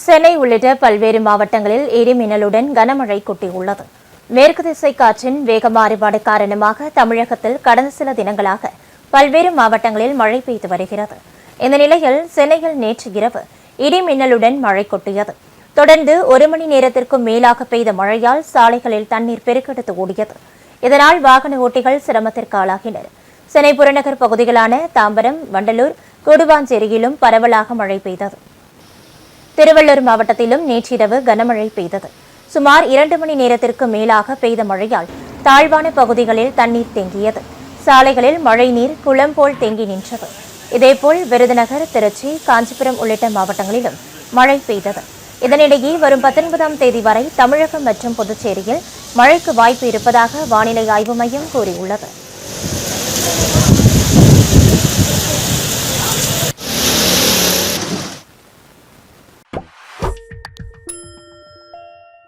சென்னை உள்ளிட்ட பல்வேறு மாவட்டங்களில் இடிமின்னலுடன் கனமழை கொட்டியுள்ளது. மேற்கு திசை காற்றின் வேக மாறுபாடு காரணமாக தமிழகத்தில் கடந்த சில தினங்களாக பல்வேறு மாவட்டங்களில் மழை பெய்து வருகிறது. இந்த நிலையில் சென்னையில் நேற்று இரவு இடிமின்னலுடன் மழை கொட்டியது. தொடர்ந்து 1 மணி நேரத்திற்கும் மேலாக பெய்த மழையால் சாலைகளில் தண்ணீர் பெருக்கெடுத்து ஓடியது. இதனால் வாகன ஓட்டிகள் சிரமத்திற்கு ஆளாகினர். சென்னை புறநகர் பகுதிகளான தாம்பரம், வண்டலூர், கூடுவாஞ்சேரியிலும் பரவலாக மழை பெய்தது. திருவள்ளூர் மாவட்டத்திலும் நேற்றிரவு கனமழை பெய்தது. சுமார் 2 மணி நேரத்திற்கு மேலாக பெய்த மழையால் தாழ்வான பகுதிகளில் தண்ணீர் தேங்கியது. சாலைகளில் மழைநீர் குளம் போல் தேங்கி நின்றது. இதேபோல் விருதுநகர், திருச்சி, காஞ்சிபுரம் உள்ளிட்ட மாவட்டங்களிலும் மழை பெய்தது. இதனிடையே வரும் 19ஆம் தேதி வரை தமிழகம் மற்றும் புதுச்சேரியில் மழைக்கு வாய்ப்பு இருப்பதாக வானிலை ஆய்வு மையம் கூறியுள்ளது.